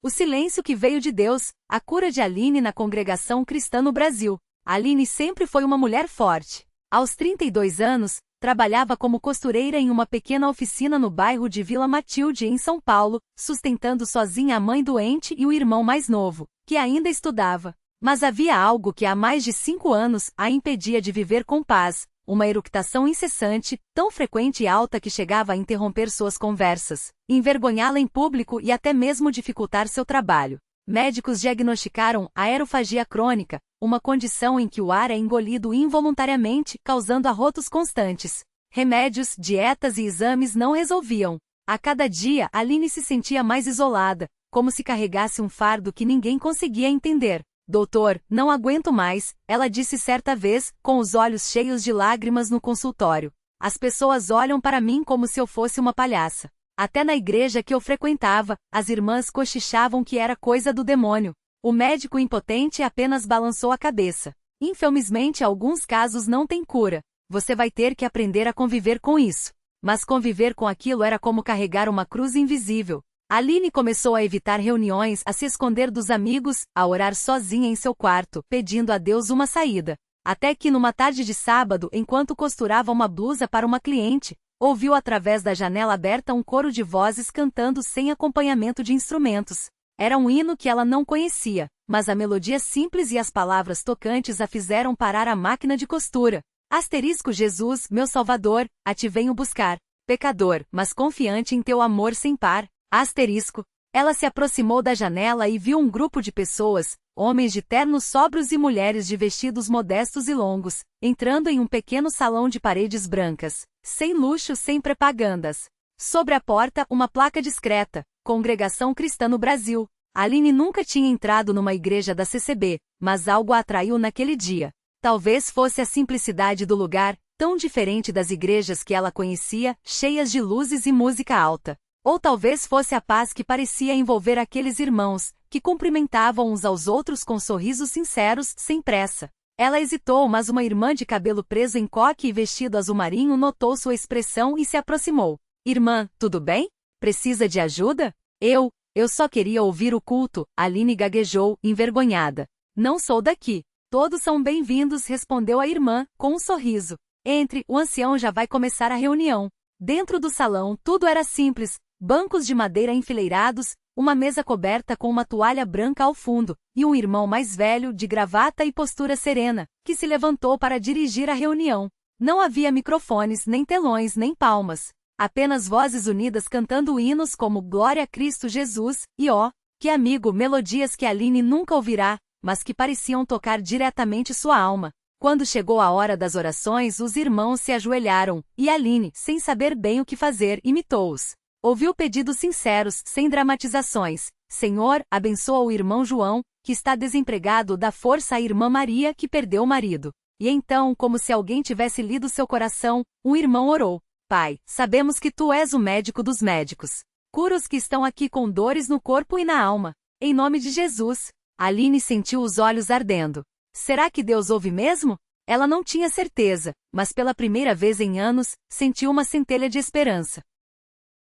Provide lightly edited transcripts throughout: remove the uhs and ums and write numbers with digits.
O silêncio que veio de Deus, a cura de Aline na congregação cristã no Brasil. Aline sempre foi uma mulher forte. Aos 32 anos, trabalhava como costureira em uma pequena oficina no bairro de Vila Matilde, em São Paulo, sustentando sozinha a mãe doente e o irmão mais novo, que ainda estudava. Mas havia algo que há mais de 5 anos a impedia de viver com paz, uma eructação incessante, tão frequente e alta que chegava a interromper suas conversas, envergonhá-la em público e até mesmo dificultar seu trabalho. Médicos diagnosticaram aerofagia crônica, uma condição em que o ar é engolido involuntariamente, causando arrotos constantes. Remédios, dietas e exames não resolviam. A cada dia, Aline se sentia mais isolada, como se carregasse um fardo que ninguém conseguia entender. Doutor, não aguento mais, ela disse certa vez, com os olhos cheios de lágrimas no consultório. As pessoas olham para mim como se eu fosse uma palhaça. Até na igreja que eu frequentava, as irmãs cochichavam que era coisa do demônio. O médico impotente apenas balançou a cabeça. Infelizmente, alguns casos não têm cura. Você vai ter que aprender a conviver com isso. Mas conviver com aquilo era como carregar uma cruz invisível. Aline começou a evitar reuniões, a se esconder dos amigos, a orar sozinha em seu quarto, pedindo a Deus uma saída. Até que numa tarde de sábado, enquanto costurava uma blusa para uma cliente, ouviu através da janela aberta um coro de vozes cantando sem acompanhamento de instrumentos. Era um hino que ela não conhecia, mas a melodia simples e as palavras tocantes a fizeram parar a máquina de costura. Asterisco Jesus, meu Salvador, a ti venho buscar. Pecador, mas confiante em teu amor sem par. Asterisco. Ela se aproximou da janela e viu um grupo de pessoas, homens de ternos sóbrios e mulheres de vestidos modestos e longos, entrando em um pequeno salão de paredes brancas, sem luxo, sem propagandas. Sobre a porta, uma placa discreta, Congregação Cristã no Brasil. Aline nunca tinha entrado numa igreja da CCB, mas algo a atraiu naquele dia. Talvez fosse a simplicidade do lugar, tão diferente das igrejas que ela conhecia, cheias de luzes e música alta. Ou talvez fosse a paz que parecia envolver aqueles irmãos, que cumprimentavam uns aos outros com sorrisos sinceros, sem pressa. Ela hesitou, mas uma irmã de cabelo preso em coque e vestido azul marinho notou sua expressão e se aproximou. Irmã, tudo bem? Precisa de ajuda? Eu só queria ouvir o culto, Aline gaguejou, envergonhada. Não sou daqui. Todos são bem-vindos, respondeu a irmã, com um sorriso. Entre, o ancião já vai começar a reunião. Dentro do salão, tudo era simples. Bancos de madeira enfileirados, uma mesa coberta com uma toalha branca ao fundo, e um irmão mais velho, de gravata e postura serena, que se levantou para dirigir a reunião. Não havia microfones, nem telões, nem palmas. Apenas vozes unidas cantando hinos como Glória a Cristo Jesus, e que amigo, melodias que Aline nunca ouvirá, mas que pareciam tocar diretamente sua alma. Quando chegou a hora das orações, os irmãos se ajoelharam, e Aline, sem saber bem o que fazer, imitou-os. Ouviu pedidos sinceros, sem dramatizações. Senhor, abençoa o irmão João, que está desempregado, dá força à irmã Maria, que perdeu o marido. E então, como se alguém tivesse lido seu coração, um irmão orou. Pai, sabemos que tu és o médico dos médicos. Cura os que estão aqui com dores no corpo e na alma. Em nome de Jesus. Aline sentiu os olhos ardendo. Será que Deus ouve mesmo? Ela não tinha certeza, mas pela primeira vez em anos, sentiu uma centelha de esperança.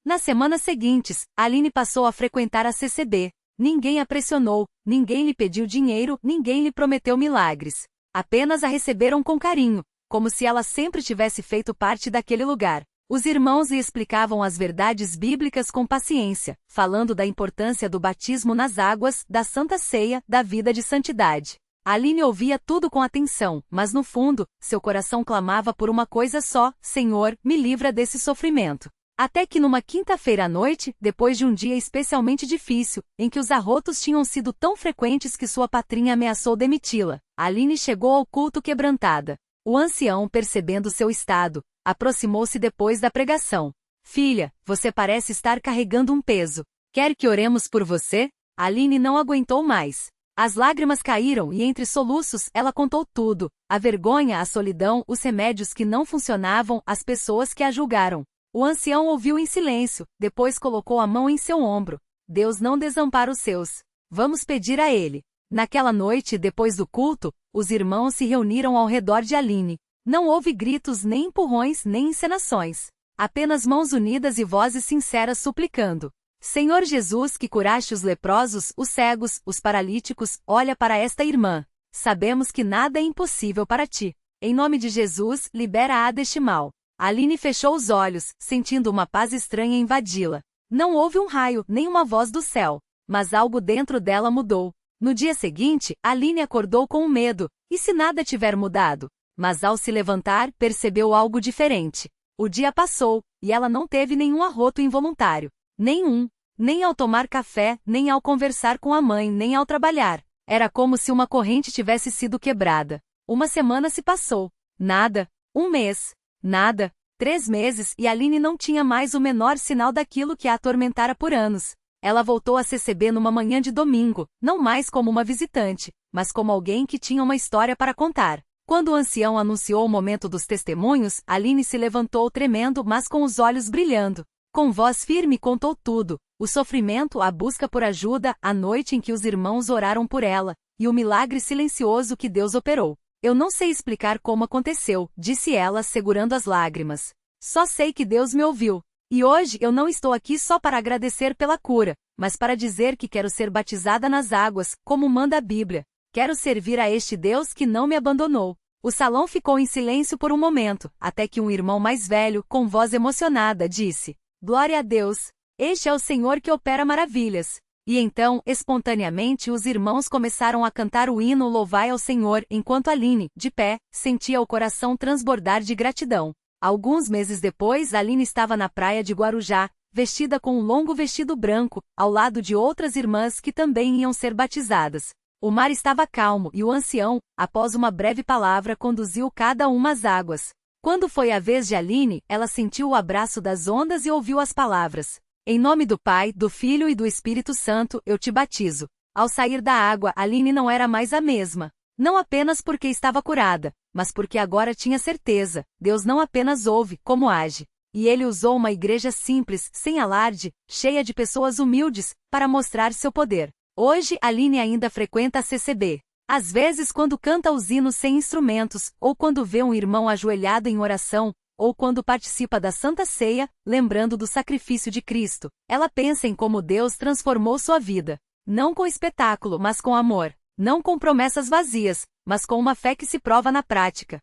Nas semanas seguintes, Aline passou a frequentar a CCB. Ninguém a pressionou, ninguém lhe pediu dinheiro, ninguém lhe prometeu milagres. Apenas a receberam com carinho, como se ela sempre tivesse feito parte daquele lugar. Os irmãos lhe explicavam as verdades bíblicas com paciência, falando da importância do batismo nas águas, da Santa Ceia, da vida de santidade. Aline ouvia tudo com atenção, mas no fundo, seu coração clamava por uma coisa só: Senhor, me livra desse sofrimento. Até que numa quinta-feira à noite, depois de um dia especialmente difícil, em que os arrotos tinham sido tão frequentes que sua patrinha ameaçou demiti-la, Aline chegou ao culto quebrantada. O ancião, percebendo seu estado, aproximou-se depois da pregação. Filha, você parece estar carregando um peso. Quer que oremos por você? Aline não aguentou mais. As lágrimas caíram e entre soluços ela contou tudo: a vergonha, a solidão, os remédios que não funcionavam, as pessoas que a julgaram. O ancião ouviu em silêncio, depois colocou a mão em seu ombro. Deus não desampara os seus. Vamos pedir a ele. Naquela noite, depois do culto, os irmãos se reuniram ao redor de Aline. Não houve gritos, nem empurrões, nem encenações. Apenas mãos unidas e vozes sinceras suplicando. Senhor Jesus, que curaste os leprosos, os cegos, os paralíticos, olha para esta irmã. Sabemos que nada é impossível para ti. Em nome de Jesus, libera-a deste mal. Aline fechou os olhos, sentindo uma paz estranha invadi-la. Não houve um raio, nem uma voz do céu. Mas algo dentro dela mudou. No dia seguinte, Aline acordou com medo. E se nada tiver mudado? Mas ao se levantar, percebeu algo diferente. O dia passou, e ela não teve nenhum arroto involuntário. Nenhum. Nem ao tomar café, nem ao conversar com a mãe, nem ao trabalhar. Era como se uma corrente tivesse sido quebrada. Uma semana se passou. Nada. Um mês. Nada. 3 meses e Aline não tinha mais o menor sinal daquilo que a atormentara por anos. Ela voltou a CCB numa manhã de domingo, não mais como uma visitante, mas como alguém que tinha uma história para contar. Quando o ancião anunciou o momento dos testemunhos, Aline se levantou tremendo, mas com os olhos brilhando. Com voz firme contou tudo, o sofrimento, a busca por ajuda, a noite em que os irmãos oraram por ela, e o milagre silencioso que Deus operou. Eu não sei explicar como aconteceu, disse ela segurando as lágrimas. Só sei que Deus me ouviu. E hoje eu não estou aqui só para agradecer pela cura, mas para dizer que quero ser batizada nas águas, como manda a Bíblia. Quero servir a este Deus que não me abandonou. O salão ficou em silêncio por um momento, até que um irmão mais velho, com voz emocionada, disse: Glória a Deus! Este é o Senhor que opera maravilhas. E então, espontaneamente, os irmãos começaram a cantar o hino Louvai ao Senhor, enquanto Aline, de pé, sentia o coração transbordar de gratidão. Alguns meses depois, Aline estava na praia de Guarujá, vestida com um longo vestido branco, ao lado de outras irmãs que também iam ser batizadas. O mar estava calmo e o ancião, após uma breve palavra, conduziu cada uma às águas. Quando foi a vez de Aline, ela sentiu o abraço das ondas e ouviu as palavras: Em nome do Pai, do Filho e do Espírito Santo, eu te batizo. Ao sair da água, Aline não era mais a mesma. Não apenas porque estava curada, mas porque agora tinha certeza, Deus não apenas ouve, como age. E ele usou uma igreja simples, sem alarde, cheia de pessoas humildes, para mostrar seu poder. Hoje, Aline ainda frequenta a CCB. Às vezes quando canta os hinos sem instrumentos, ou quando vê um irmão ajoelhado em oração, ou quando participa da Santa Ceia, lembrando do sacrifício de Cristo, ela pensa em como Deus transformou sua vida. Não com espetáculo, mas com amor. Não com promessas vazias, mas com uma fé que se prova na prática.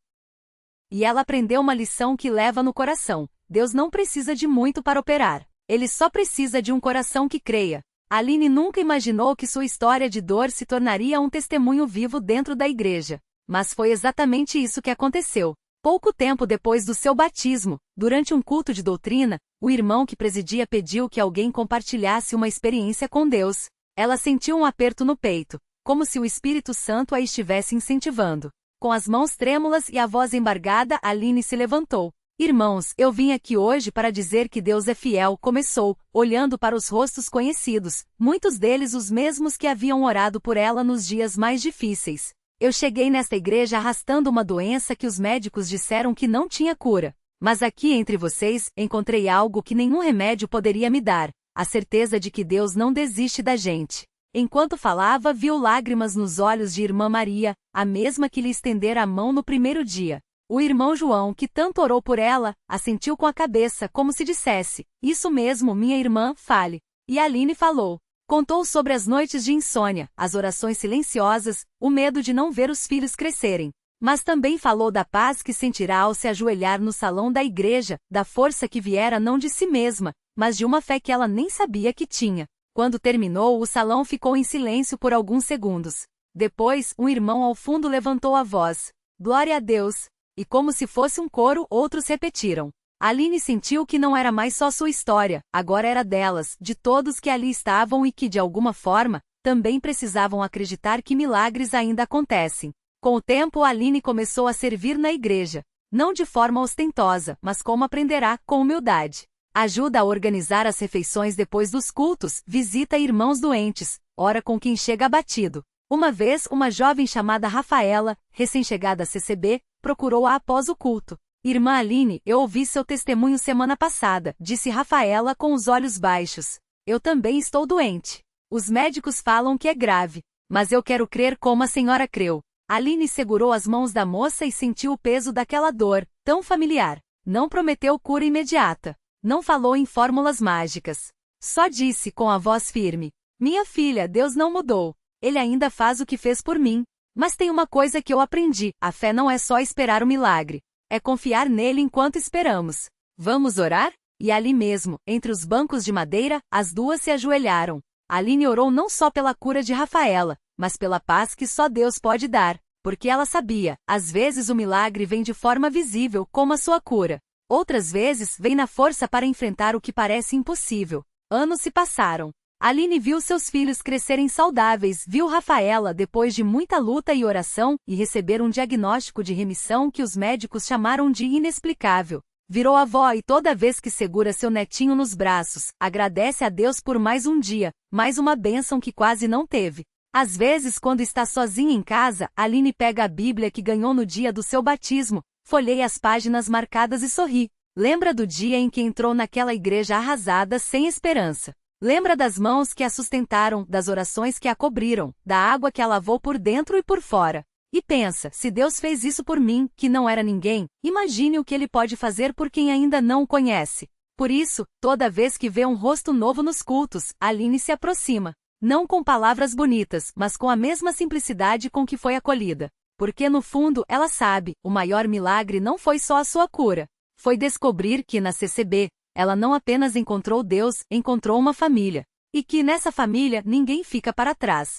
E ela aprendeu uma lição que leva no coração: Deus não precisa de muito para operar. Ele só precisa de um coração que creia. Aline nunca imaginou que sua história de dor se tornaria um testemunho vivo dentro da igreja. Mas foi exatamente isso que aconteceu. Pouco tempo depois do seu batismo, durante um culto de doutrina, o irmão que presidia pediu que alguém compartilhasse uma experiência com Deus. Ela sentiu um aperto no peito, como se o Espírito Santo a estivesse incentivando. Com as mãos trêmulas e a voz embargada, Aline se levantou. Irmãos, eu vim aqui hoje para dizer que Deus é fiel, começou, olhando para os rostos conhecidos, muitos deles os mesmos que haviam orado por ela nos dias mais difíceis. Eu cheguei nesta igreja arrastando uma doença que os médicos disseram que não tinha cura. Mas aqui entre vocês, encontrei algo que nenhum remédio poderia me dar: a certeza de que Deus não desiste da gente. Enquanto falava, viu lágrimas nos olhos de irmã Maria, a mesma que lhe estendera a mão no primeiro dia. O irmão João, que tanto orou por ela, assentiu com a cabeça, como se dissesse: Isso mesmo, minha irmã, fale. E Aline falou. Contou sobre as noites de insônia, as orações silenciosas, o medo de não ver os filhos crescerem. Mas também falou da paz que sentirá ao se ajoelhar no salão da igreja, da força que viera não de si mesma, mas de uma fé que ela nem sabia que tinha. Quando terminou, o salão ficou em silêncio por alguns segundos. Depois, um irmão ao fundo levantou a voz: Glória a Deus! E como se fosse um coro, outros repetiram. Aline sentiu que não era mais só sua história, agora era delas, de todos que ali estavam e que, de alguma forma, também precisavam acreditar que milagres ainda acontecem. Com o tempo, Aline começou a servir na igreja. Não de forma ostentosa, mas como aprenderá, com humildade. Ajuda a organizar as refeições depois dos cultos, visita irmãos doentes, ora com quem chega abatido. Uma vez, uma jovem chamada Rafaela, recém-chegada a CCB, procurou-a após o culto. Irmã Aline, eu ouvi seu testemunho semana passada, disse Rafaela com os olhos baixos. Eu também estou doente. Os médicos falam que é grave, mas eu quero crer como a senhora creu. Aline segurou as mãos da moça e sentiu o peso daquela dor, tão familiar. Não prometeu cura imediata. Não falou em fórmulas mágicas. Só disse com a voz firme: minha filha, Deus não mudou. Ele ainda faz o que fez por mim. Mas tem uma coisa que eu aprendi: a fé não é só esperar o milagre. É confiar nele enquanto esperamos. Vamos orar? E ali mesmo, entre os bancos de madeira, as duas se ajoelharam. Aline orou não só pela cura de Rafaela, mas pela paz que só Deus pode dar, porque ela sabia, às vezes o milagre vem de forma visível, como a sua cura. Outras vezes, vem na força para enfrentar o que parece impossível. Anos se passaram. Aline viu seus filhos crescerem saudáveis, viu Rafaela depois de muita luta e oração, e receber um diagnóstico de remissão que os médicos chamaram de inexplicável. Virou avó e toda vez que segura seu netinho nos braços, agradece a Deus por mais um dia, mais uma bênção que quase não teve. Às vezes, quando está sozinha em casa, Aline pega a Bíblia que ganhou no dia do seu batismo, folheia as páginas marcadas e sorri. Lembra do dia em que entrou naquela igreja arrasada sem esperança. Lembra das mãos que a sustentaram, das orações que a cobriram, da água que a lavou por dentro e por fora. E pensa, se Deus fez isso por mim, que não era ninguém, imagine o que Ele pode fazer por quem ainda não o conhece. Por isso, toda vez que vê um rosto novo nos cultos, Aline se aproxima. Não com palavras bonitas, mas com a mesma simplicidade com que foi acolhida. Porque no fundo, ela sabe, o maior milagre não foi só a sua cura. Foi descobrir que na CCB, ela não apenas encontrou Deus, encontrou uma família. E que nessa família ninguém fica para trás.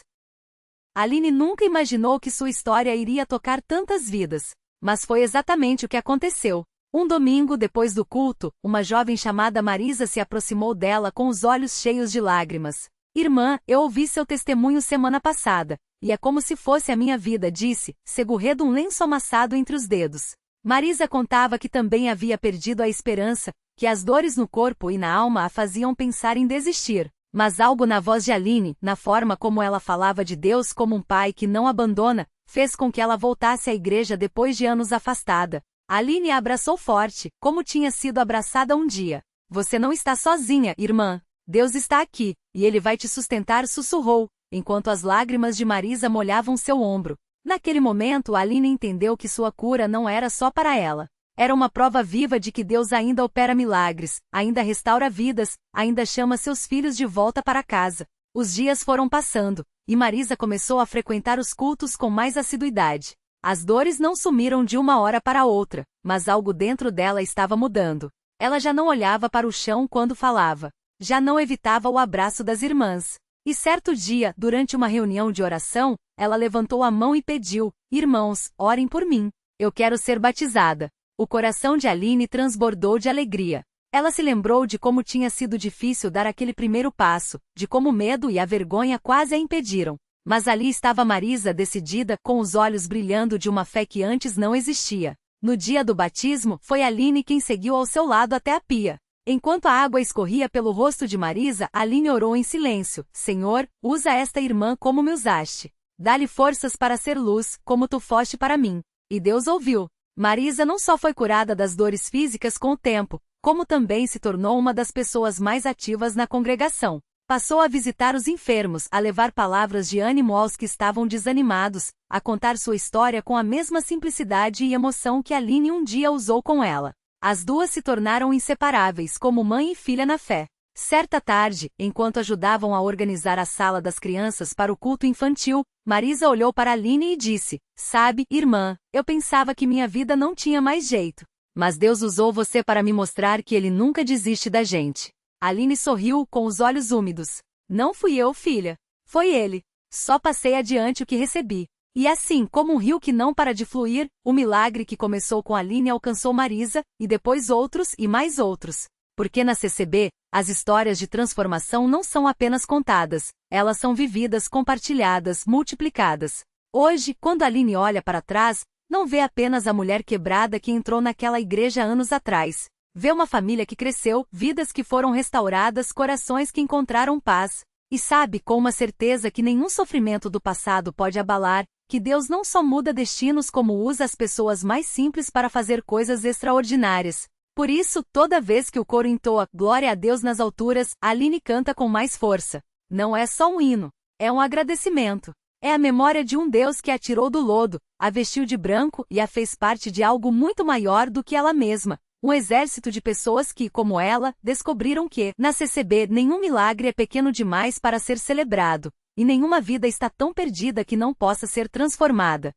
Aline nunca imaginou que sua história iria tocar tantas vidas. Mas foi exatamente o que aconteceu. Um domingo depois do culto, uma jovem chamada Marisa se aproximou dela com os olhos cheios de lágrimas. Irmã, eu ouvi seu testemunho semana passada, e é como se fosse a minha vida, disse, segurrando um lenço amassado entre os dedos. Marisa contava que também havia perdido a esperança, que as dores no corpo e na alma a faziam pensar em desistir. Mas algo na voz de Aline, na forma como ela falava de Deus como um pai que não abandona, fez com que ela voltasse à igreja depois de anos afastada. Aline a abraçou forte, como tinha sido abraçada um dia. Você não está sozinha, irmã. Deus está aqui, e Ele vai te sustentar, sussurrou, enquanto as lágrimas de Marisa molhavam seu ombro. Naquele momento, Aline entendeu que sua cura não era só para ela. Era uma prova viva de que Deus ainda opera milagres, ainda restaura vidas, ainda chama seus filhos de volta para casa. Os dias foram passando, e Marisa começou a frequentar os cultos com mais assiduidade. As dores não sumiram de uma hora para outra, mas algo dentro dela estava mudando. Ela já não olhava para o chão quando falava. Já não evitava o abraço das irmãs. E certo dia, durante uma reunião de oração, ela levantou a mão e pediu: irmãos, orem por mim. Eu quero ser batizada. O coração de Aline transbordou de alegria. Ela se lembrou de como tinha sido difícil dar aquele primeiro passo, de como o medo e a vergonha quase a impediram. Mas ali estava Marisa decidida, com os olhos brilhando de uma fé que antes não existia. No dia do batismo, foi Aline quem seguiu ao seu lado até a pia. Enquanto a água escorria pelo rosto de Marisa, Aline orou em silêncio: Senhor, usa esta irmã como me usaste. Dá-lhe forças para ser luz, como tu foste para mim. E Deus ouviu. Marisa não só foi curada das dores físicas com o tempo, como também se tornou uma das pessoas mais ativas na congregação. Passou a visitar os enfermos, a levar palavras de ânimo aos que estavam desanimados, a contar sua história com a mesma simplicidade e emoção que Aline um dia usou com ela. As duas se tornaram inseparáveis como mãe e filha na fé. Certa tarde, enquanto ajudavam a organizar a sala das crianças para o culto infantil, Marisa olhou para Aline e disse: sabe, irmã, eu pensava que minha vida não tinha mais jeito. Mas Deus usou você para me mostrar que Ele nunca desiste da gente. Aline sorriu com os olhos úmidos. Não fui eu, filha. Foi Ele. Só passei adiante o que recebi. E assim, como um rio que não para de fluir, o milagre que começou com Aline alcançou Marisa, e depois outros e mais outros. Porque na CCB, as histórias de transformação não são apenas contadas, elas são vividas, compartilhadas, multiplicadas. Hoje, quando Aline olha para trás, não vê apenas a mulher quebrada que entrou naquela igreja anos atrás. Vê uma família que cresceu, vidas que foram restauradas, corações que encontraram paz. E sabe com uma certeza que nenhum sofrimento do passado pode abalar, que Deus não só muda destinos como usa as pessoas mais simples para fazer coisas extraordinárias. Por isso, toda vez que o coro entoa Glória a Deus nas alturas, Aline canta com mais força. Não é só um hino, é um agradecimento. É a memória de um Deus que a tirou do lodo, a vestiu de branco e a fez parte de algo muito maior do que ela mesma. Um exército de pessoas que, como ela, descobriram que, na CCB, nenhum milagre é pequeno demais para ser celebrado, e nenhuma vida está tão perdida que não possa ser transformada.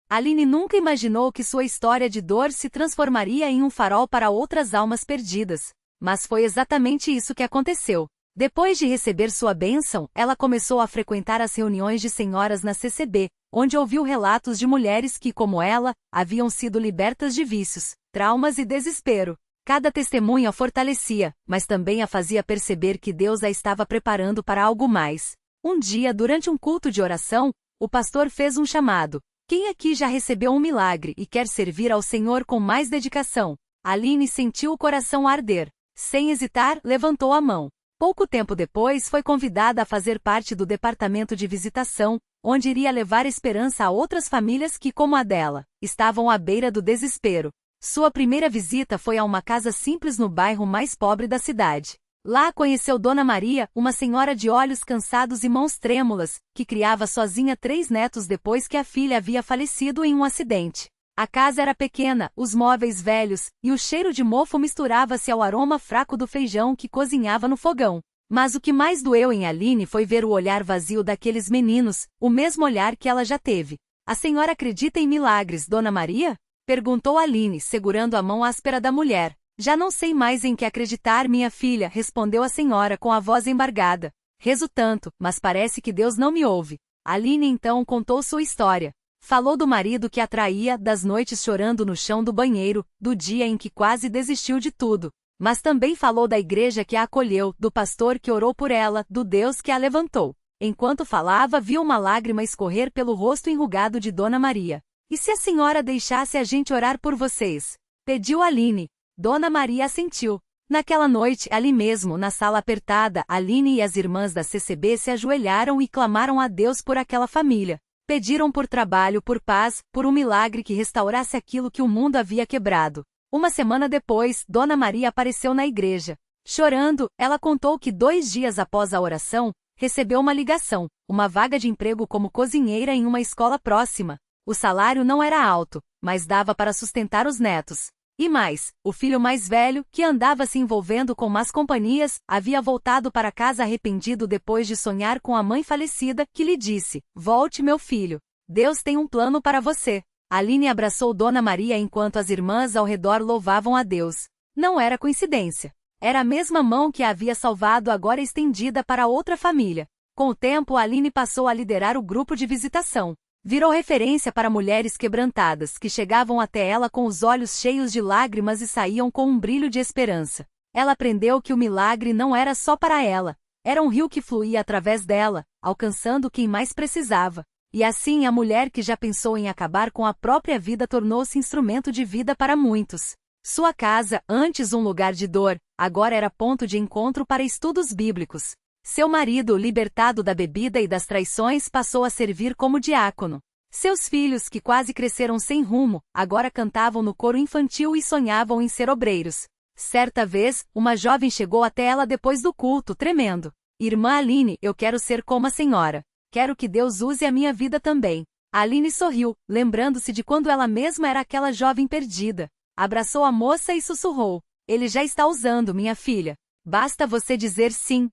Aline nunca imaginou que sua história de dor se transformaria em um farol para outras almas perdidas. Mas foi exatamente isso que aconteceu. Depois de receber sua bênção, ela começou a frequentar as reuniões de senhoras na CCB, onde ouviu relatos de mulheres que, como ela, haviam sido libertas de vícios, traumas e desespero. Cada testemunha a fortalecia, mas também a fazia perceber que Deus a estava preparando para algo mais. Um dia, durante um culto de oração, o pastor fez um chamado. Quem aqui já recebeu um milagre e quer servir ao Senhor com mais dedicação? Aline sentiu o coração arder. Sem hesitar, levantou a mão. Pouco tempo depois foi convidada a fazer parte do departamento de visitação, onde iria levar esperança a outras famílias que, como a dela, estavam à beira do desespero. Sua primeira visita foi a uma casa simples no bairro mais pobre da cidade. Lá conheceu Dona Maria, uma senhora de olhos cansados e mãos trêmulas, que criava sozinha 3 netos depois que a filha havia falecido em um acidente. A casa era pequena, os móveis velhos, e o cheiro de mofo misturava-se ao aroma fraco do feijão que cozinhava no fogão. Mas o que mais doeu em Aline foi ver o olhar vazio daqueles meninos, o mesmo olhar que ela já teve. A senhora acredita em milagres, Dona Maria? Perguntou Aline, segurando a mão áspera da mulher. Já não sei mais em que acreditar, minha filha, respondeu a senhora com a voz embargada. Rezo tanto, mas parece que Deus não me ouve. Aline então contou sua história. Falou do marido que a traía, das noites chorando no chão do banheiro, do dia em que quase desistiu de tudo. Mas também falou da igreja que a acolheu, do pastor que orou por ela, do Deus que a levantou. Enquanto falava, viu uma lágrima escorrer pelo rosto enrugado de Dona Maria. E se a senhora deixasse a gente orar por vocês? Pediu Aline. Dona Maria assentiu. Naquela noite, ali mesmo, na sala apertada, Aline e as irmãs da CCB se ajoelharam e clamaram a Deus por aquela família. Pediram por trabalho, por paz, por um milagre que restaurasse aquilo que o mundo havia quebrado. Uma semana depois, Dona Maria apareceu na igreja. Chorando, ela contou que 2 dias após a oração, recebeu uma ligação, uma vaga de emprego como cozinheira em uma escola próxima. O salário não era alto, mas dava para sustentar os netos. E mais, o filho mais velho, que andava se envolvendo com más companhias, havia voltado para casa arrependido depois de sonhar com a mãe falecida, que lhe disse: "Volte, meu filho. Deus tem um plano para você." Aline abraçou Dona Maria enquanto as irmãs ao redor louvavam a Deus. Não era coincidência. Era a mesma mão que a havia salvado agora estendida para outra família. Com o tempo, Aline passou a liderar o grupo de visitação. Virou referência para mulheres quebrantadas que chegavam até ela com os olhos cheios de lágrimas e saíam com um brilho de esperança. Ela aprendeu que o milagre não era só para ela. Era um rio que fluía através dela, alcançando quem mais precisava. E assim a mulher que já pensou em acabar com a própria vida tornou-se instrumento de vida para muitos. Sua casa, antes um lugar de dor, agora era ponto de encontro para estudos bíblicos. Seu marido, libertado da bebida e das traições, passou a servir como diácono. Seus filhos, que quase cresceram sem rumo, agora cantavam no coro infantil e sonhavam em ser obreiros. Certa vez, uma jovem chegou até ela depois do culto, tremendo. "Irmã Aline, eu quero ser como a senhora. Quero que Deus use a minha vida também." Aline sorriu, lembrando-se de quando ela mesma era aquela jovem perdida. Abraçou a moça e sussurrou: "Ele já está usando, minha filha. Basta você dizer sim."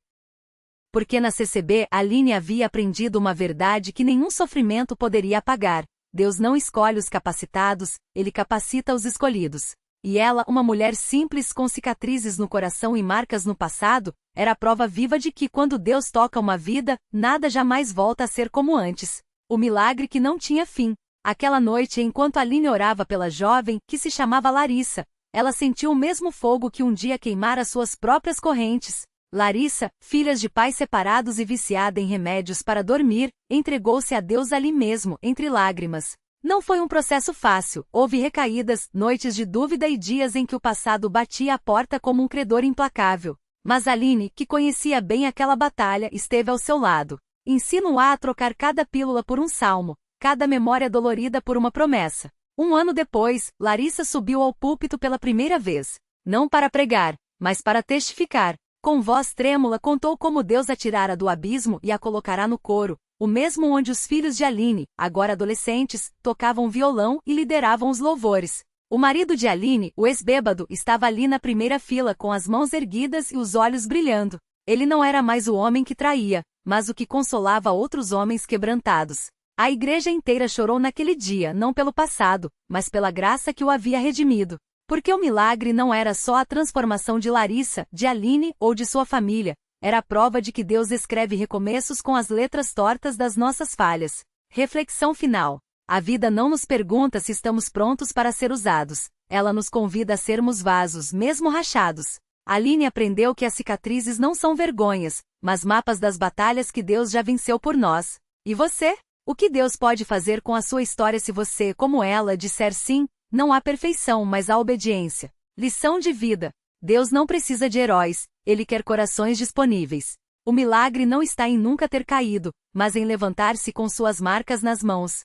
Porque na CCB, Aline havia aprendido uma verdade que nenhum sofrimento poderia apagar. Deus não escolhe os capacitados, Ele capacita os escolhidos. E ela, uma mulher simples com cicatrizes no coração e marcas no passado, era a prova viva de que quando Deus toca uma vida, nada jamais volta a ser como antes. O milagre que não tinha fim. Aquela noite, enquanto Aline orava pela jovem, que se chamava Larissa, ela sentiu o mesmo fogo que um dia queimara suas próprias correntes. Larissa, filha de pais separados e viciada em remédios para dormir, entregou-se a Deus ali mesmo, entre lágrimas. Não foi um processo fácil, houve recaídas, noites de dúvida e dias em que o passado batia à porta como um credor implacável. Mas Aline, que conhecia bem aquela batalha, esteve ao seu lado. Ensino-a a trocar cada pílula por um salmo, cada memória dolorida por uma promessa. 1 ano depois, Larissa subiu ao púlpito pela primeira vez. Não para pregar, mas para testificar. Com voz trêmula contou como Deus a tirara do abismo e a colocará no coro, o mesmo onde os filhos de Aline, agora adolescentes, tocavam violão e lideravam os louvores. O marido de Aline, o ex-bêbado, estava ali na primeira fila com as mãos erguidas e os olhos brilhando. Ele não era mais o homem que traía, mas o que consolava outros homens quebrantados. A igreja inteira chorou naquele dia, não pelo passado, mas pela graça que o havia redimido. Porque o milagre não era só a transformação de Larissa, de Aline ou de sua família, era a prova de que Deus escreve recomeços com as letras tortas das nossas falhas. Reflexão final. A vida não nos pergunta se estamos prontos para ser usados. Ela nos convida a sermos vasos, mesmo rachados. Aline aprendeu que as cicatrizes não são vergonhas, mas mapas das batalhas que Deus já venceu por nós. E você? O que Deus pode fazer com a sua história se você, como ela, disser sim? Não há perfeição, mas há obediência. Lição de vida. Deus não precisa de heróis, Ele quer corações disponíveis. O milagre não está em nunca ter caído, mas em levantar-se com suas marcas nas mãos.